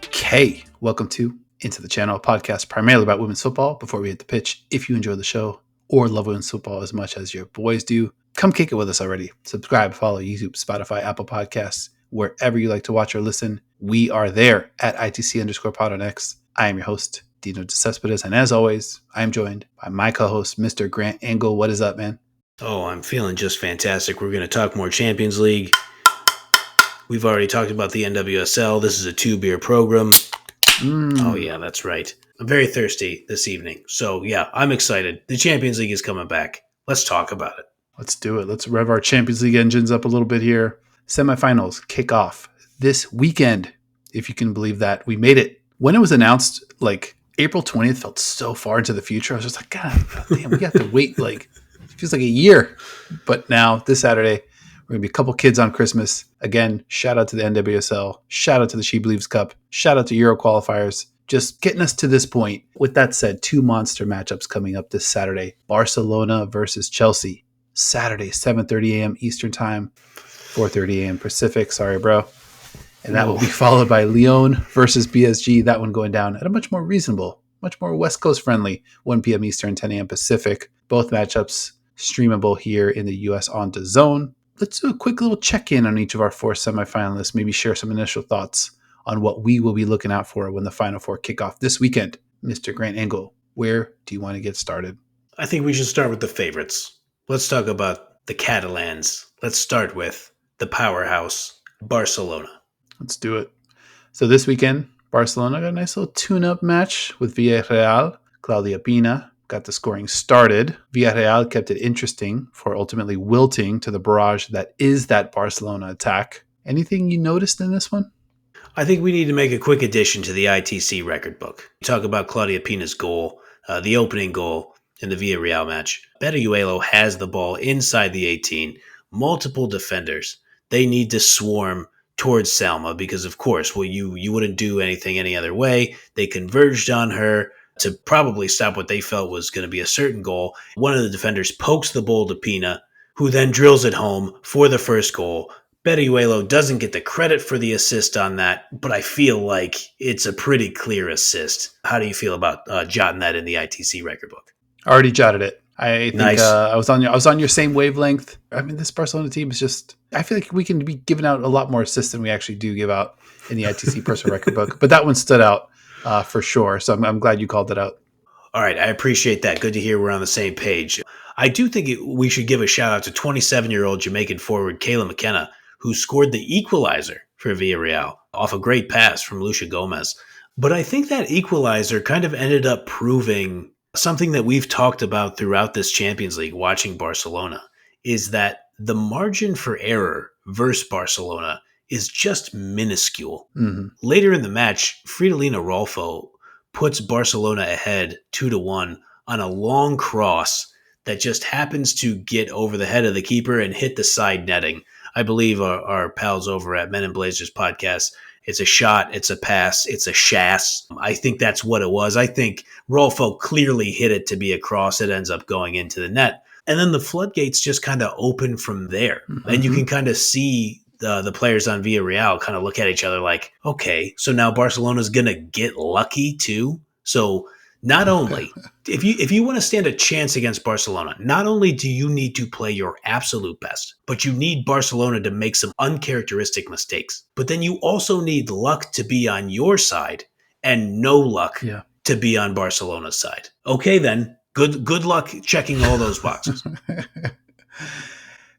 Okay, welcome to Into the Channel, a podcast primarily about women's football. Before we hit the pitch, if you enjoy the show or love women's football as much as your boys do, come kick it with us already. Subscribe, follow YouTube, Spotify, Apple Podcasts, wherever you like to watch or listen. We are there at ITC_pod on X. I am your host, Dino DeCespedes, and as always, I am joined by my co-host, Mr. Grant Engel. What is up, man? Oh, I'm feeling just fantastic. We're going to talk more Champions League. We've already talked about the UWCL. This is a 2-beer program. Oh, yeah, that's right. I'm very thirsty this evening. So, yeah, I'm excited. The Champions League is coming back. Let's talk about it. Let's do it. Let's rev our Champions League engines up a little bit here. Semifinals kick off this weekend, if you can believe that. We made it. When it was announced, like April 20th felt so far into the future. I was just like, God damn, we have to wait it feels like a year. But now, this Saturday, we're going to be a couple kids on Christmas. Again, shout out to the NWSL. Shout out to the She Believes Cup. Shout out to Euro qualifiers. Just getting us to this point. With that said, 2 monster matchups coming up this Saturday. Barcelona versus Chelsea. Saturday, 7:30 a.m. Eastern Time, 4:30 a.m. Pacific. Sorry, bro. And that will be followed by Lyon versus PSG. That one going down at a much more reasonable, much more West Coast friendly, 1 p.m. Eastern, 10 a.m. Pacific. Both matchups streamable here in the U.S. on DAZN. Let's do a quick little check-in on each of our 4 semifinalists, maybe share some initial thoughts on what we will be looking out for when the Final Four kick off this weekend. Mr. Grant Engel, where do you want to get started? I think we should start with the favorites. Let's talk about the Catalans. Let's start with the powerhouse, Barcelona. Let's do it. So this weekend, Barcelona got a nice little tune-up match with Villarreal. Claudia Pina got the scoring started. Villarreal kept it interesting for ultimately wilting to the barrage that is that Barcelona attack. Anything you noticed in this one? I think we need to make a quick addition to the ITC record book. Talk about Claudia Pina's goal, the opening goal in the Villarreal match. Beruelo has the ball inside the 18. Multiple defenders. They need to swarm towards Salma because, of course, you wouldn't do anything any other way. They converged on her to probably stop what they felt was going to be a certain goal. One of the defenders pokes the ball to Pina, who then drills it home for the first goal. Beruelo doesn't get the credit for the assist on that, but I feel like it's a pretty clear assist. How do you feel about jotting that in the ITC record book? I already jotted it. I think Nice. I was on your same wavelength. I mean, this Barcelona team is just. I feel like we can be giving out a lot more assists than we actually do give out in the ITC personal record book. But that one stood out for sure. So I'm glad you called it out. All right, I appreciate that. Good to hear we're on the same page. I do think we should give a shout out to 27-year-old Jamaican forward Kayla McKenna, who scored the equalizer for Villarreal off a great pass from Lucia Gomez. But I think that equalizer kind of ended up proving something that we've talked about throughout this Champions League watching Barcelona, is that the margin for error versus Barcelona is just minuscule. Mm-hmm. Later in the match, Fridolina Rolfo puts Barcelona ahead 2-1 on a long cross that just happens to get over the head of the keeper and hit the side netting. I believe our pals over at Men in Blazers podcast, it's a shot, it's a pass, it's a chasse. I think that's what it was. I think Rolfo clearly hit it to be a cross. It ends up going into the net. And then the floodgates just kind of open from there. Mm-hmm. And you can kind of see the players on Villarreal kind of look at each other like, okay, so now Barcelona's going to get lucky too. So not only, if you want to stand a chance against Barcelona, not only do you need to play your absolute best, but you need Barcelona to make some uncharacteristic mistakes. But then you also need luck to be on your side and no luck to be on Barcelona's side. Okay, then. Good luck checking all those boxes.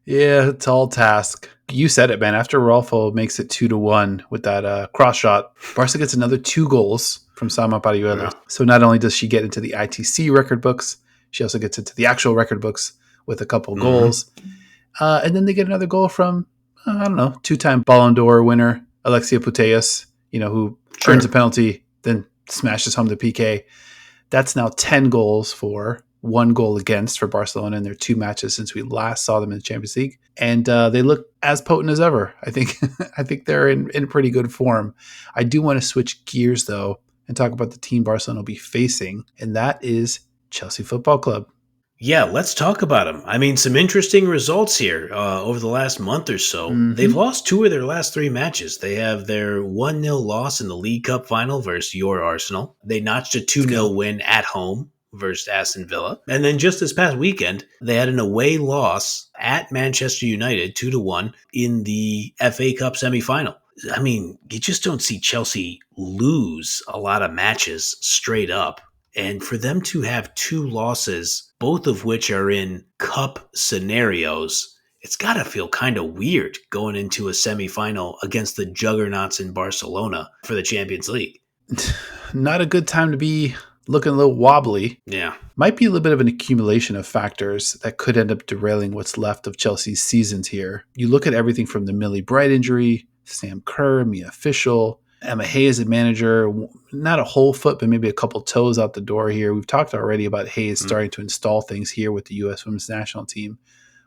Yeah, tall task. You said it, man. After Rolfo makes it 2-1 with that cross shot, Barca gets another 2 goals from Salma Beruelo. Yeah. So not only does she get into the ITC record books, she also gets into the actual record books with a couple goals. And then they get another goal from, 2-time Ballon d'Or winner, Alexia Putellas, who earns a penalty, then smashes home the PK. That's now 10 goals for 1 goal against for Barcelona in their 2 matches since we last saw them in the Champions League. And they look as potent as ever. I think they're in pretty good form. I do want to switch gears, though, and talk about the team Barcelona will be facing, and that is Chelsea Football Club. Yeah, let's talk about them. I mean, some interesting results here over the last month or so. They've Mm-hmm. lost two of their last three matches. They have their 1-0 loss in the League Cup final versus your Arsenal. They notched a Let's 2-0 go. win at home versus Aston Villa. And then just this past weekend, they had an away loss at Manchester United 2-1 in the FA Cup semi-final. I mean, you just don't see Chelsea lose a lot of matches straight up. And for them to have two losses, both of which are in cup scenarios, it's got to feel kind of weird going into a semifinal against the juggernauts in Barcelona for the Champions League. Not a good time to be looking a little wobbly. Yeah. Might be a little bit of an accumulation of factors that could end up derailing what's left of Chelsea's seasons here. You look at everything from the Millie Bright injury, Sam Kerr, Mia Fishel, Emma Hayes as manager, not a whole foot, but maybe a couple toes out the door here. We've talked already about Hayes starting to install things here with the U.S. women's national team.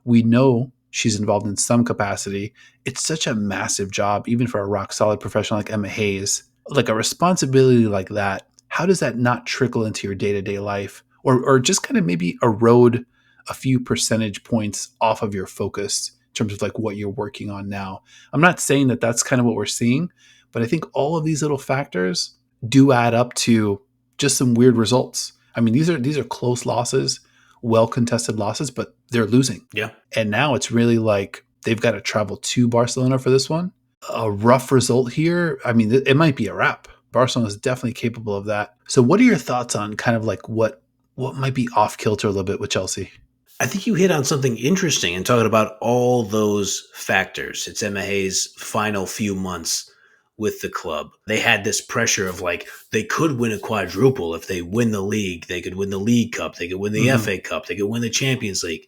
We know she's involved in some capacity. It's such a massive job, even for a rock solid professional like Emma Hayes. Like a responsibility like that, how does that not trickle into your day-to-day life or just kind of maybe erode a few percentage points off of your focus in terms of like what you're working on now? I'm not saying that that's kind of what we're seeing, but I think all of these little factors do add up to just some weird results. I mean, these are close losses, well contested losses, but they're losing. Yeah. And now it's really like they've got to travel to Barcelona for this one. A rough result here. I mean, it might be a wrap. Barcelona is definitely capable of that. So what are your thoughts on kind of like what might be off kilter a little bit with Chelsea? I think you hit on something interesting in talking about all those factors. It's Emma Hayes' final few months with the club. They had this pressure of like they could win a quadruple if they win the league. They could win the League Cup. They could win the FA Cup. They could win the Champions League.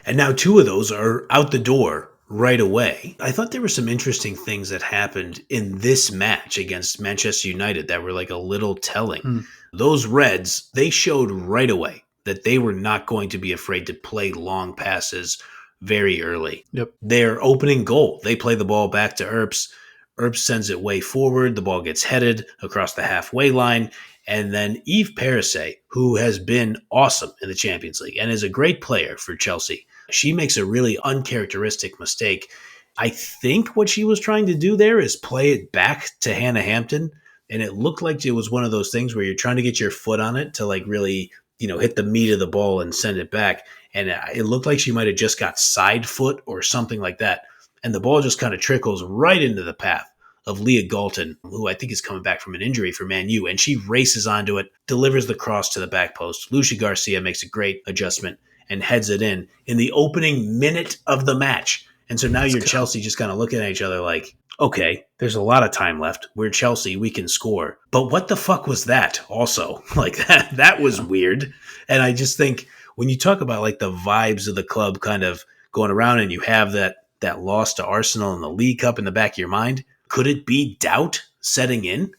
And now two of those are out the door right away. I thought there were some interesting things that happened in this match against Manchester United that were like a little telling. Mm. Those Reds, they showed right away that they were not going to be afraid to play long passes very early. Yep. Their opening goal, they play the ball back to Earps. Earps sends it way forward. The ball gets headed across the halfway line. And then Yves Perisset, who has been awesome in the Champions League and is a great player for Chelsea, she makes a really uncharacteristic mistake. I think what she was trying to do there is play it back to Hannah Hampton. And it looked like it was one of those things where you're trying to get your foot on it to like really, hit the meat of the ball and send it back. And it looked like she might have just got side foot or something like that. And the ball just kind of trickles right into the path of Leah Galton, who I think is coming back from an injury for Man U. And she races onto it, delivers the cross to the back post. Lucia Garcia makes a great adjustment and heads it in the opening minute of the match. And so now you're Chelsea just kind of looking at each other like, okay, there's a lot of time left. We're Chelsea. We can score. But what the fuck was that also? Like that was weird. And I just think when you talk about like the vibes of the club kind of going around and you have that loss to Arsenal in the League Cup in the back of your mind, could it be doubt setting in?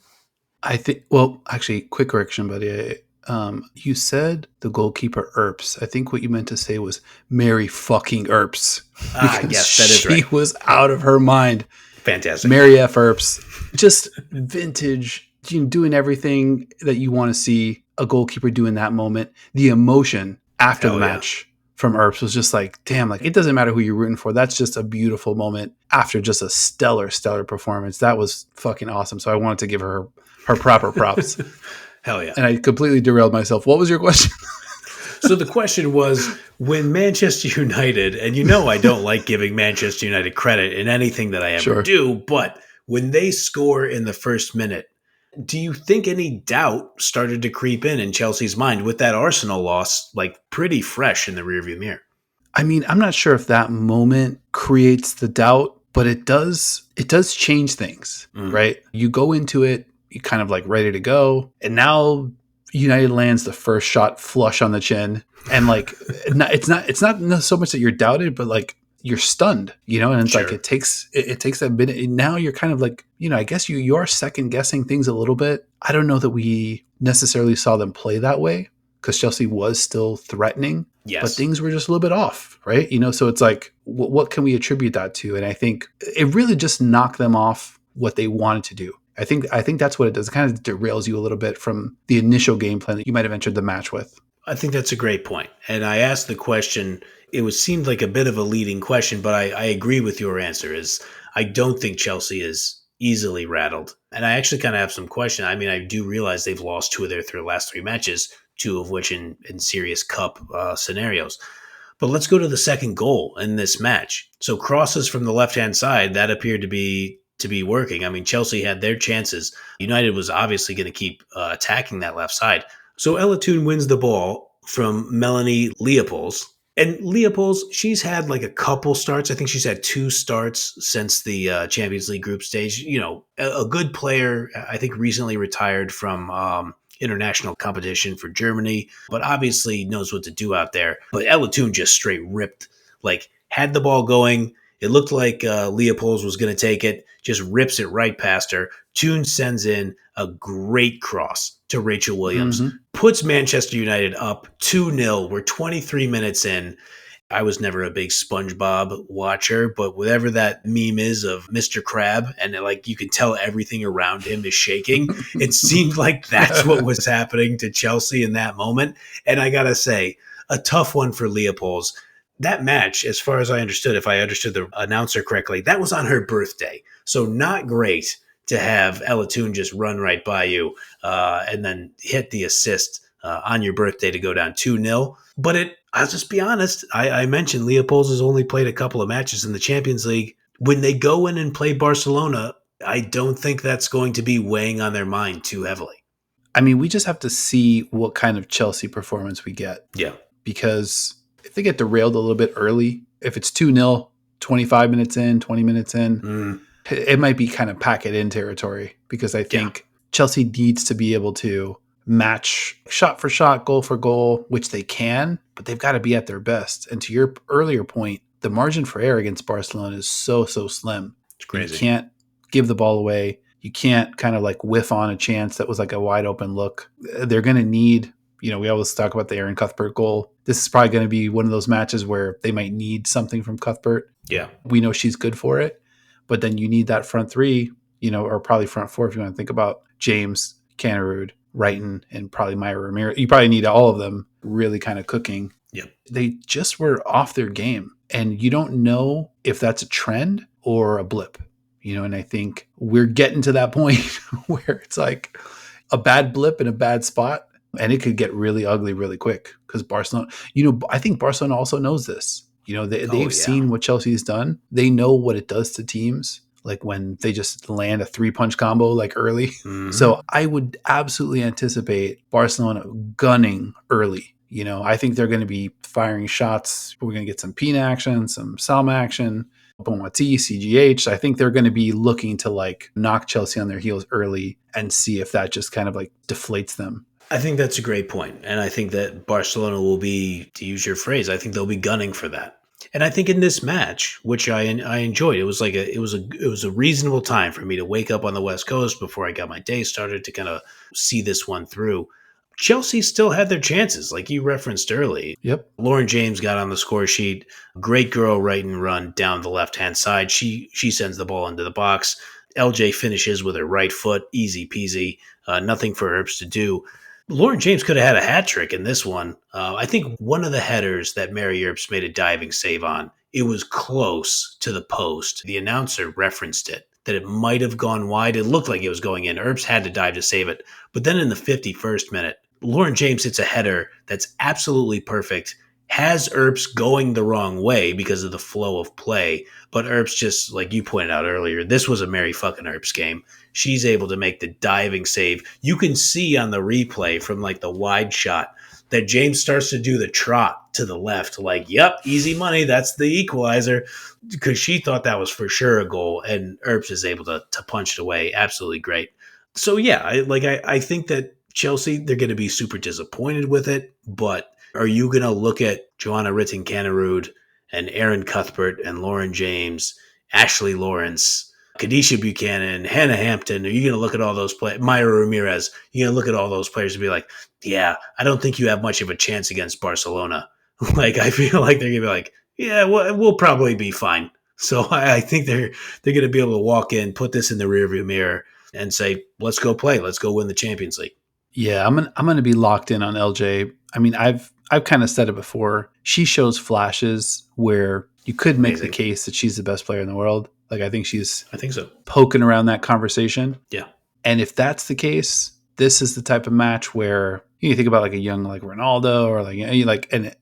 I think, well, actually, quick correction, buddy. You said the goalkeeper Earps. I think what you meant to say was Mary fucking Earps. Yes, that is right. She was out of her mind. Fantastic. Mary F. Earps. Just vintage, doing everything that you want to see a goalkeeper do in that moment. The emotion after the match from Earps was just like, damn, like it doesn't matter who you're rooting for. That's just a beautiful moment after just a stellar performance. That was fucking awesome. So I wanted to give her proper props. Hell yeah. And I completely derailed myself. What was your question? So the question was, when Manchester United, and I don't like giving Manchester United credit in anything that I ever do, but when they score in the first minute, do you think any doubt started to creep in Chelsea's mind with that Arsenal loss, like pretty fresh in the rearview mirror? I mean, I'm not sure if that moment creates the doubt, but it does change things, right? You go into it, you kind of like ready to go, and now United lands the first shot flush on the chin, and like it's not so much that you're doubted, but like you're stunned, and it's like it takes a minute. And now you're kind of like, I guess you are second guessing things a little bit. I don't know that we necessarily saw them play that way because Chelsea was still threatening, but things were just a little bit off, right? So it's like, what can we attribute that to? And I think it really just knocked them off what they wanted to do. I think that's what it does. It kind of derails you a little bit from the initial game plan that you might have entered the match with. I think that's a great point. And I asked the question, it was seemed like a bit of a leading question, but I agree with your answer is I don't think Chelsea is easily rattled. And I actually kind of have some question. I mean, I do realize they've lost two of their last three matches, two of which in serious cup scenarios. But let's go to the second goal in this match. So crosses from the left-hand side, that appeared to be working. I mean, Chelsea had their chances. United was obviously going to keep attacking that left side. So Elatoon wins the ball from Melanie Leopolds. And Leopolds, she's had like a couple starts. I think she's had two starts since the Champions League group stage. You know, a good player. I think recently retired from international competition for Germany, but obviously knows what to do out there. But Elatoon just straight ripped, like had the ball going. It looked like Leopolds was going to take it, just rips it right past her. Toon sends in a great cross to Rachel Williams, puts Manchester United up 2-0. We're 23 minutes in. I was never a big SpongeBob watcher, but whatever that meme is of Mr. Crab, and like you can tell everything around him is shaking, it seemed like that's what was happening to Chelsea in that moment. And I got to say, a tough one for Leopolds. That match, as far as I understood, if I understood the announcer correctly, that was on her birthday. So not great to have Elatoon just run right by you and then hit the assist on your birthday to go down 2-0. But I'll just be honest, I mentioned Leopolds has only played a couple of matches in the Champions League. When they go in and play Barcelona, I don't think that's going to be weighing on their mind too heavily. I mean, we just have to see what kind of Chelsea performance we get. Yeah. Because if they get derailed a little bit early, if it's 2-0, 25 minutes in, 20 minutes in, it might be kind of pack it in territory, because I think Chelsea needs to be able to match shot for shot, goal for goal, which they can, but they've got to be at their best. And to your earlier point, the margin for error against Barcelona is so slim. It's crazy. You can't give the ball away. You can't kind of like whiff on a chance that was like a wide open look. They're going to need, you know, we always talk about the Aaron Cuthbert goal. This is probably going to be one of those matches where they might need something from Cuthbert. Yeah. We know she's good for it, but then you need that front three, you know, or probably front four if you want to think about James, Canarud, Wrighton, and probably Myra Ramirez. You probably need all of them really kind of cooking. Yeah. They just were off their game, and you don't know if that's a trend or a blip, you know, and I think we're getting to that point where it's like a bad blip in a bad spot, and it could get really ugly really quick, because Barcelona, you know, I think Barcelona also knows this. You know, they've seen what Chelsea's done. They know what it does to teams, like when they just land a 3-punch combo like early. So I would absolutely anticipate Barcelona gunning early. You know, I think they're going to be firing shots. We're going to get some Pina action, some Salma action, Bonmati, CGH. I think they're going to be looking to like knock Chelsea on their heels early and see if that just kind of like deflates them. I think that's a great point. And I think that Barcelona will be, to use your phrase, I think they'll be gunning for that. And I think in this match, which I enjoyed, it was a reasonable time for me to wake up on the West Coast before I got my day started to kind of see this one through. Chelsea still had their chances, like you referenced early. Yep. Lauren James got on the score sheet. Great girl right and run down the left-hand side. She sends the ball into the box. LJ finishes with her right foot, easy peasy. Nothing for Herbst to do. Lauren James could have had a hat trick in this one. I think one of the headers that Mary Earps made a diving save on, it was close to the post. The announcer referenced it, that it might have gone wide. It looked like it was going in. Earps had to dive to save it. But then in the 51st minute, Lauren James hits a header that's absolutely perfect, has Earps going the wrong way because of the flow of play. But Earps, just like you pointed out earlier, this was a Mary fucking Earps game. She's able to make the diving save. You can see on the replay from like the wide shot that James starts to do the trot to the left. Like, yep, easy money. That's the equalizer. Because she thought that was for sure a goal. And Earps is able to punch it away. Absolutely great. So, yeah, I think that Chelsea, they're going to be super disappointed with it. But are you going to look at Joanna Ritten-Canarud and Aaron Cuthbert and Lauren James, Ashley Lawrence, Kadisha Buchanan, Hannah Hampton? Are you going to look at all those players? Myra Ramirez, you're going to look at all those players and be like, yeah, I don't think you have much of a chance against Barcelona. Like, I feel like they're going to be like, yeah, we'll probably be fine. So I think they're going to be able to walk in, put this in the rearview mirror and say, let's go play. Let's go win the Champions League. Yeah, I'm gonna be locked in on LJ. I mean, I've kind of said it before. She shows flashes where you could make the Amazing. case that she's the best player in the world. Like I think she's I think so. poking around that conversation. Yeah. And if that's the case, this is the type of match where you think about like a young like Ronaldo or like and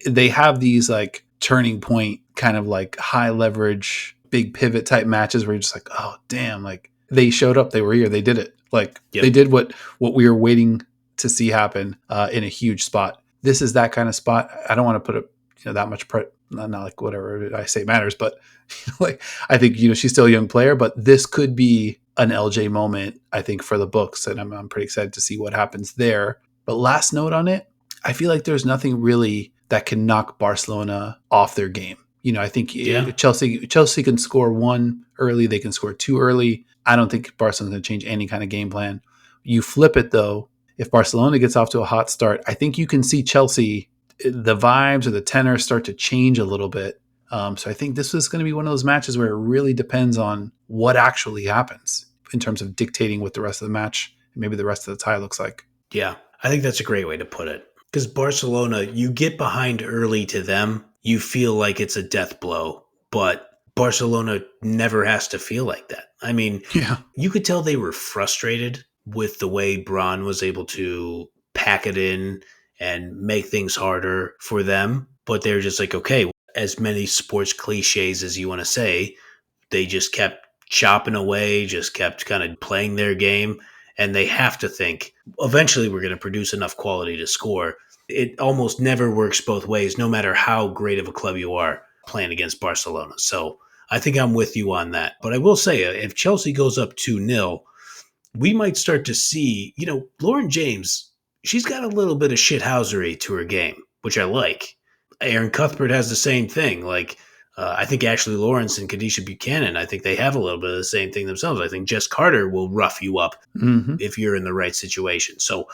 they have these like turning point kind of like high leverage big pivot type matches where you're just like, oh damn, like they showed up, they were here, they did it, like Yep. they did what we were waiting to see happen in a huge spot. This is that kind of spot. I don't want to put it that much not like whatever I say matters, but like I think she's still a young player, but this could be an LJ moment, I think, for the books, and I'm pretty excited to see what happens there. But last note on it, I feel like there's nothing really that can knock Barcelona off their game. I think Chelsea can score one early, they can score two early. I don't think Barcelona's going to change any kind of game plan. You flip it though, if Barcelona gets off to a hot start, I think you can see Chelsea, the vibes or the tenor start to change a little bit. So I think this is going to be one of those matches where it really depends on what actually happens in terms of dictating what the rest of the match and maybe the rest of the tie looks like. Yeah, I think that's a great way to put it. Because Barcelona, you get behind early to them, you feel like it's a death blow. But Barcelona never has to feel like that. I mean, Yeah. you could tell they were frustrated with the way Braun was able to pack it in and make things harder for them. But they're just like, okay, as many sports cliches as you want to say, they just kept chopping away, just kept kind of playing their game. And they have to think eventually we're going to produce enough quality to score. It almost never works both ways, no matter how great of a club you are playing against Barcelona. So I think I'm with you on that. But I will say, if Chelsea goes up 2-0, we might start to see, Lauren James, she's got a little bit of shithousery to her game, which I like. Aaron Cuthbert has the same thing. Like, I think Ashley Lawrence and Kadisha Buchanan, I think they have a little bit of the same thing themselves. I think Jess Carter will rough you up if you're in the right situation. So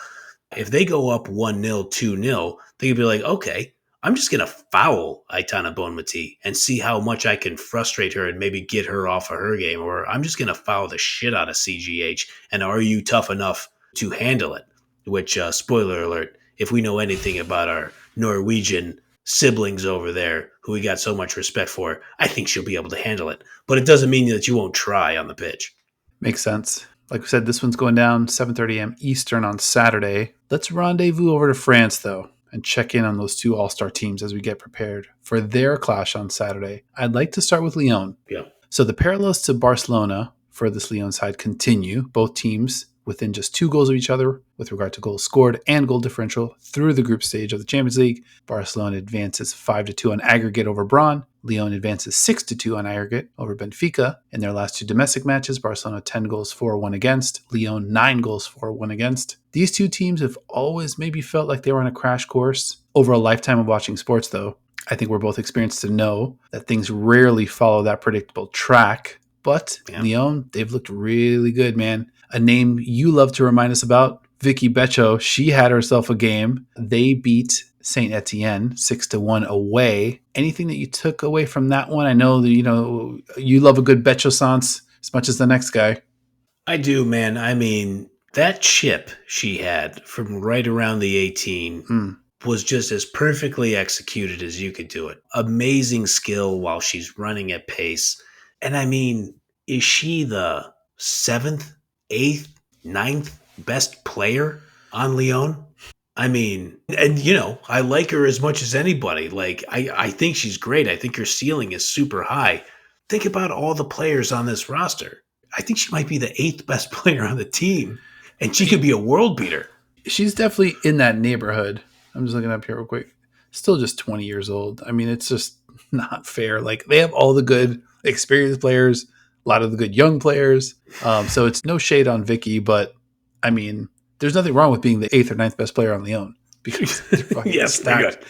if they go up 1-0, 2-0, they could be like, okay, I'm just going to foul Aitana Bonmati and see how much I can frustrate her and maybe get her off of her game. Or I'm just going to foul the shit out of CGH. And are you tough enough to handle it? Which, spoiler alert, if we know anything about our Norwegian siblings over there who we got so much respect for, I think she'll be able to handle it. But it doesn't mean that you won't try on the pitch. Makes sense. Like we said, this one's going down 7:30 a.m. Eastern on Saturday. Let's rendezvous over to France, though, and check in on those two all-star teams as we get prepared for their clash on Saturday. I'd like to start with Lyon. Yeah. So the parallels to Barcelona for this Lyon side continue. Both teams within just 2 goals of each other with regard to goals scored and goal differential through the group stage of the Champions League. Barcelona advances 5-2 on aggregate over Braun. Lyon advances 6-2 on aggregate over Benfica. In their last 2 domestic matches, Barcelona 10 goals for, 1 against. Lyon 9 goals for, 1 against. These two teams have always maybe felt like they were on a crash course. Over a lifetime of watching sports, though, I think we're both experienced to know that things rarely follow that predictable track. But Lyon, they've looked really good, man. A name you love to remind us about, Vicky Beccio. She had herself a game. They beat Saint Etienne 6-1 away. Anything that you took away from that one? I know that you love a good Beccio-sance as much as the next guy. I do, man. I mean, that chip she had from right around the 18 was just as perfectly executed as you could do it. Amazing skill while she's running at pace. And I mean, is she the 7th, 8th, 9th best player on Lyon? I mean, and I like her as much as anybody. Like, I think she's great. I think her ceiling is super high. Think about all the players on this roster. I think she might be the 8th best player on the team, and she could be a world beater. She's definitely in that neighborhood. I'm just looking up here real quick. Still just 20 years old. I mean, it's just not fair. Like, they have all the good experienced players, a lot of the good young players. So it's no shade on Vicky, but I mean, there's nothing wrong with being the 8th or 9th best player on Lyon because they're fucking yes, stacked.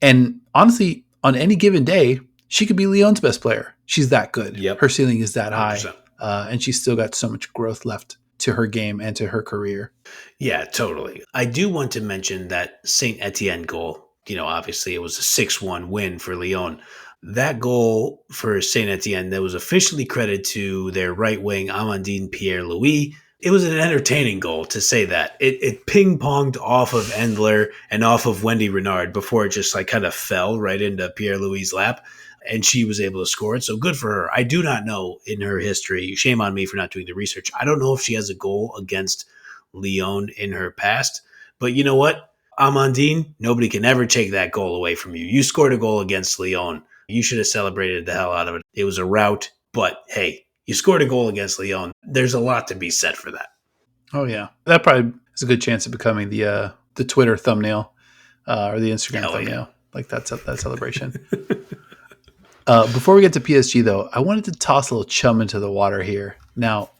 And honestly, on any given day, she could be Lyon's best player. She's that good. Yep. Her ceiling is that 100%. high. And she's still got so much growth left to her game and to her career. Yeah, totally. I do want to mention that Saint Etienne goal. Obviously it was a 6-1 win for Lyon. That goal for Saint Etienne that was officially credited to their right wing Amandine Pierre-Louis, It was an entertaining goal, to say that. It ping-ponged off of Endler and off of Wendy Renard before it just like kind of fell right into Pierre-Louis' lap, and she was able to score it. So good for her. I do not know in her history. Shame on me for not doing the research. I don't know if she has a goal against Lyon in her past, but you know what? Amandine, nobody can ever take that goal away from you. You scored a goal against Lyon. You should have celebrated the hell out of it. It was a rout, but hey, you scored a goal against Lyon. There's a lot to be said for that. Oh yeah, that probably is a good chance of becoming the Twitter thumbnail or the Instagram Hell thumbnail. yeah. Like that celebration. Before we get to PSG, though, I wanted to toss a little chum into the water here. Now,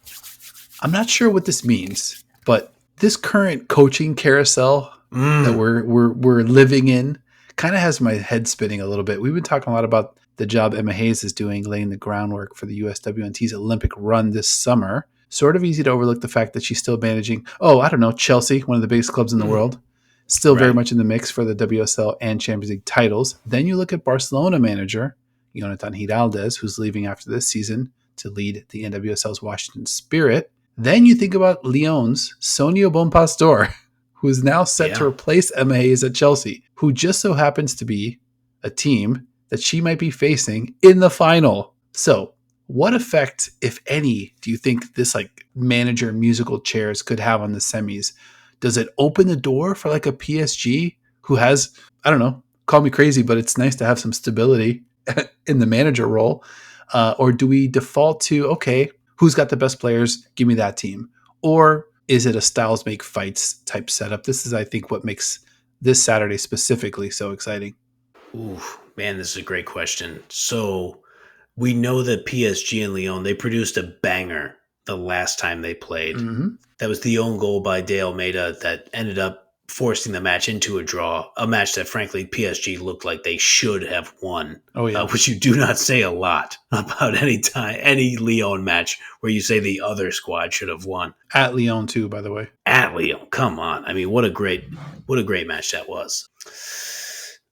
I'm not sure what this means, but this current coaching carousel that we're living in kind of has my head spinning a little bit. We've been talking a lot about the job Emma Hayes is doing, laying the groundwork for the USWNT's Olympic run this summer. Sort of easy to overlook the fact that she's still managing, I don't know, Chelsea, one of the biggest clubs in the world, still very Right. much in the mix for the WSL and Champions League titles. Then you look at Barcelona manager Jonathan Giraldez, who's leaving after this season to lead the NWSL's Washington Spirit. Then you think about Lyon's Sonia Bonpastor, who is now set to replace Emma Hayes at Chelsea, who just so happens to be a team that she might be facing in the final. So, what effect, if any, do you think this like manager musical chairs could have on the semis? Does it open the door for like a PSG who has, I don't know, call me crazy, but it's nice to have some stability in the manager role? Or do we default to, okay, who's got the best players? Give me that team. Or is it a styles make fights type setup? This is, I think, what makes this Saturday specifically so exciting. Ooh, man, this is a great question. So we know that PSG and Lyon, they produced a banger the last time they played. Mm-hmm. That was the own goal by De Almeida that ended up forcing the match into a draw, a match that, frankly, PSG looked like they should have won. Oh, yeah. Which you do not say a lot about any Lyon match where you say the other squad should have won. At Lyon, too, by the way. At Lyon, come on. I mean, what a great match that was.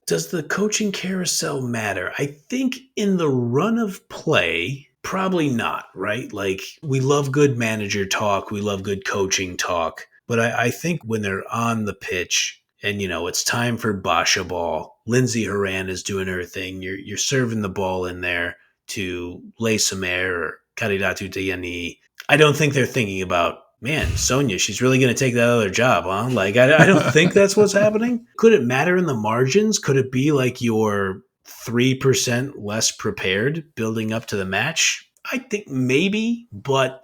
Does the coaching carousel matter? I think in the run of play, probably not, right? Like, we love good manager talk. We love good coaching talk. But I think when they're on the pitch and, it's time for Basha ball, Lindsay Horan is doing her thing. You're serving the ball in there to Lay Samer or Caridatu Diani. I don't think they're thinking about, man, Sonia, she's really going to take that other job, huh? Like, I don't think that's what's happening. Could it matter in the margins? Could it be like you're 3% less prepared building up to the match? I think maybe, but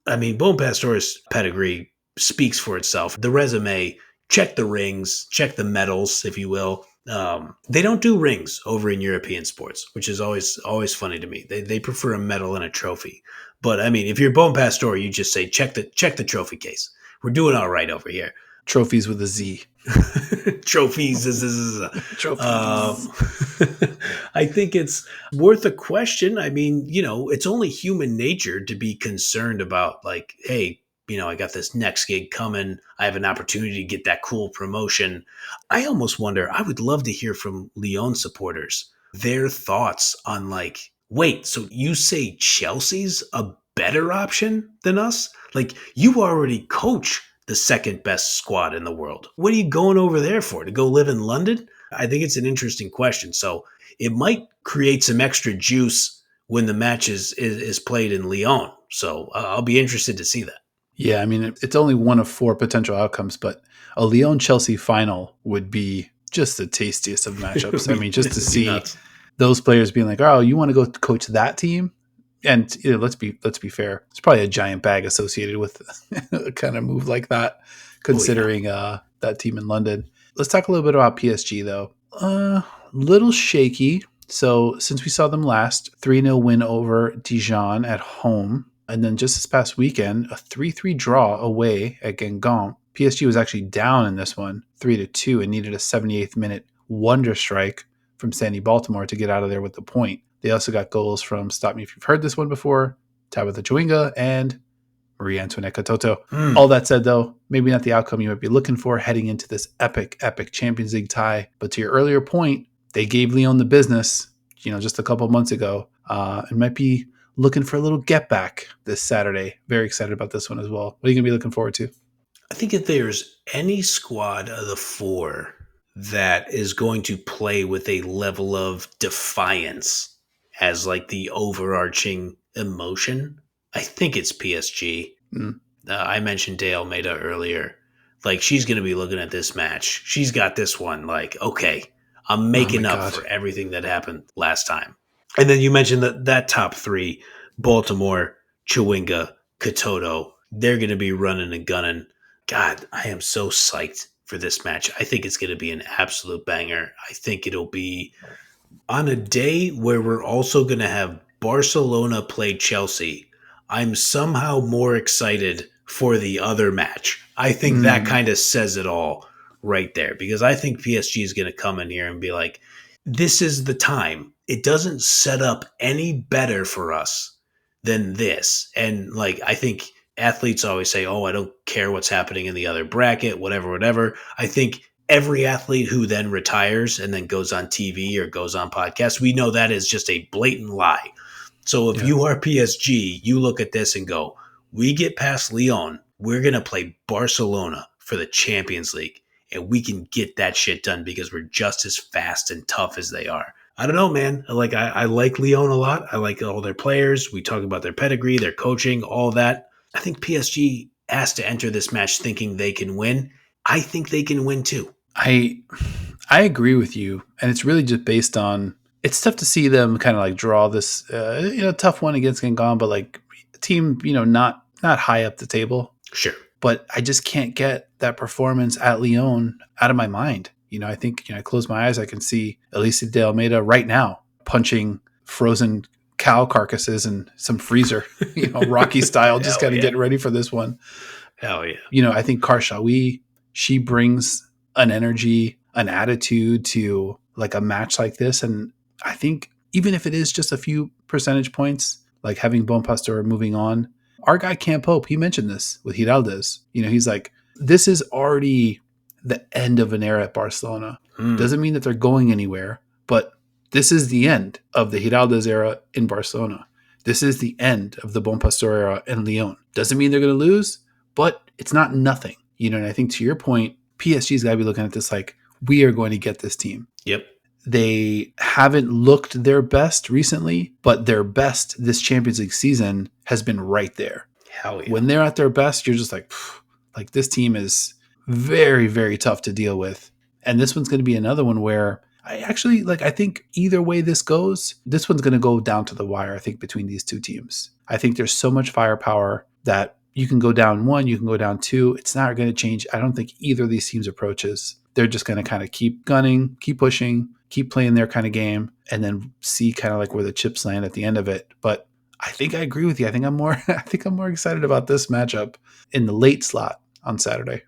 I mean, Bonpastor's pedigree speaks for itself. The resume, check the rings, check the medals, if you will. They don't do rings over in European sports, which is always funny to me. They prefer a medal and a trophy. But I mean, if you're Bonpastor, you just say check the trophy case. We're doing all right over here. Trophies with a Z. Trophies. Trophies. I think it's worth a question. I mean, it's only human nature to be concerned about, like, hey, I got this next gig coming. I have an opportunity to get that cool promotion. I almost wonder, I would love to hear from Lyon supporters, their thoughts on, like, wait, so you say Chelsea's a better option than us? Like, you already coach the second best squad in the world. What are you going over there for? To go live in London? I think it's an interesting question. So it might create some extra juice when the match is played in Lyon. So I'll be interested to see that. Yeah, I mean, it's only one of 4 potential outcomes, but a Lyon-Chelsea final would be just the tastiest of matchups. I mean, just to see those players being like, oh, you want to go coach that team? And let's be fair. It's probably a giant bag associated with a kind of move like that, considering that team in London. Let's talk a little bit about PSG, though. Little shaky. So since we saw them last, 3-0 win over Dijon at home. And then just this past weekend, a 3-3 draw away at Guingamp. PSG was actually down in this one, 3-2, and needed a 78th minute wonder strike from Sandy Baltimore to get out of there with the point. They also got goals from, stop me if you've heard this one before, Tabitha Chewinga and Marie Antoinette Katoto. All that said, though, maybe not the outcome you might be looking for heading into this epic Champions League tie. But to your earlier point, they gave Lyon the business, just a couple months ago. It might be looking for a little get back this Saturday. Very excited about this one as well. What are you going to be looking forward to? I think if there's any squad of the four that is going to play with a level of defiance as like the overarching emotion, I think it's PSG. Mm. I mentioned De Almeida earlier. Like, she's going to be looking at this match. She's got this one. Like, okay, I'm Oh my making up God. for everything that happened last time. And then you mentioned that top three: Baltimore, Chewinga, Katoto. They're going to be running and gunning. God, I am so psyched for this match. I think it's going to be an absolute banger. I think it'll be on a day where we're also going to have Barcelona play Chelsea. I'm somehow more excited for the other match. I think that Mm. kind of says it all right there, because I think PSG is going to come in here and be like, this is the time. It doesn't set up any better for us than this. And like, I think athletes always say, oh, I don't care what's happening in the other bracket, whatever, whatever. I think every athlete who then retires and then goes on TV or goes on podcasts, we know that is just a blatant lie. So if Yeah. you are PSG, you look at this and go, we get past Lyon, we're going to play Barcelona for the Champions League, and we can get that shit done because we're just as fast and tough as they are. I don't know, man. I like Lyon a lot. I like all their players. We talk about their pedigree, their coaching, all that. I think PSG has to enter this match thinking they can win. I think they can win too. I agree with you, and it's really just based on. It's tough to see them kind of like draw this, tough one against Gangon, but like team, not high up the table. Sure. But I just can't get that performance at Lyon out of my mind. I think I close my eyes, I can see Elisa de Almeida right now punching frozen cow carcasses and some freezer, Rocky style, just kind of getting ready for this one. Hell yeah. I think Karshawi, she brings an energy, an attitude to like a match like this. And I think even if it is just a few percentage points, like having Bon Pastor moving on, our guy Camp Hope, he mentioned this with Giraldes. He's like, this is already the end of an era at Barcelona. Doesn't mean that they're going anywhere, but this is the end of the Giraldes era in Barcelona. This is the end of the Bon Pastor era in Lyon. Doesn't mean they're going to lose, but it's not nothing. And I think to your point, PSG's got to be looking at this like, we are going to get this team. Yep. They haven't looked their best recently, but their best this Champions League season has been right there. Hell yeah. When they're at their best, you're just like this team is very, very tough to deal with. And this one's going to be another one where I think either way this goes, this one's going to go down to the wire, I think, between these two teams. I think there's so much firepower that you can go down one, you can go down two. It's not going to change. I don't think either of these teams' approaches. They're just going to kind of keep gunning, keep pushing, keep playing their kind of game, and then see kind of like where the chips land at the end of it. But I think I agree with you. I think I'm more excited about this matchup in the late slot on Saturday.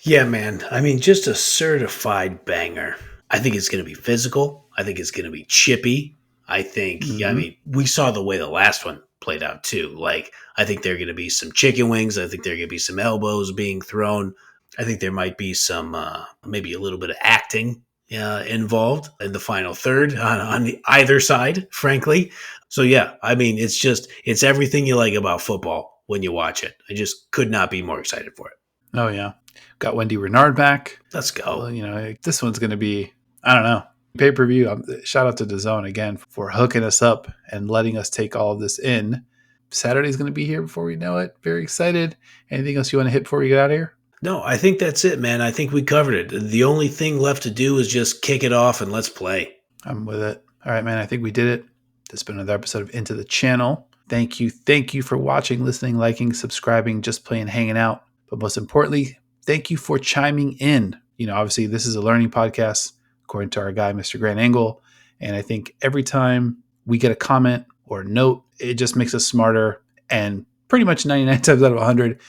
Yeah, man. I mean, just a certified banger. I think it's going to be physical. I think it's going to be chippy. I think, I mean, we saw the way the last one played out too. Like, I think there are going to be some chicken wings. I think there are going to be some elbows being thrown. I think there might be some, maybe a little bit of acting involved in the final third on the either side, frankly. So, yeah, I mean, it's everything you like about football when you watch it. I just could not be more excited for it. Oh, yeah. Got Wendy Renard back. Let's go. Well, this one's going to be, I don't know, pay-per-view. Shout out to DAZN again for hooking us up and letting us take all of this in. Saturday's going to be here before we know it. Very excited. Anything else you want to hit before we get out of here? No, I think that's it, man. I think we covered it. The only thing left to do is just kick it off and let's play. I'm with it. All right, man. I think we did it. This has been another episode of Into the Channel. Thank you. Thank you for watching, listening, liking, subscribing, just playing, hanging out. But most importantly, thank you for chiming in. Obviously, this is a learning podcast, according to our guy, Mr. Grant Angle. And I think every time we get a comment or a note, it just makes us smarter. And pretty much 99 times out of 100,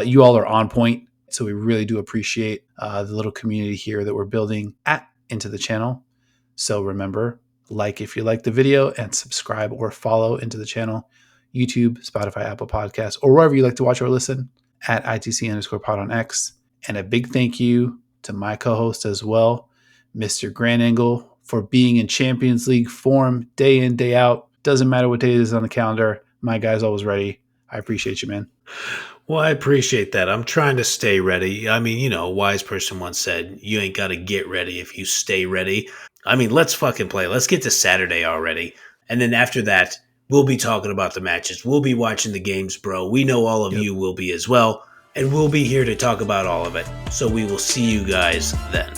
you all are on point. So we really do appreciate the little community here that we're building at Into the Channel. So remember, like if you like the video, and subscribe or follow Into the Channel, YouTube, Spotify, Apple Podcasts, or wherever you like to watch or listen, at ITC_pod on X. And a big thank you to my co-host as well, Mr. Grant Angle, for being in Champions League form day in, day out. Doesn't matter what day it is on the calendar. My guy's always ready. I appreciate you, man. Well, I appreciate that. I'm trying to stay ready. I mean, a wise person once said, you ain't got to get ready if you stay ready. I mean, let's fucking play. Let's get to Saturday already. And then after that, we'll be talking about the matches. We'll be watching the games, bro. We know all of Yep. you will be as well. And we'll be here to talk about all of it. So we will see you guys then.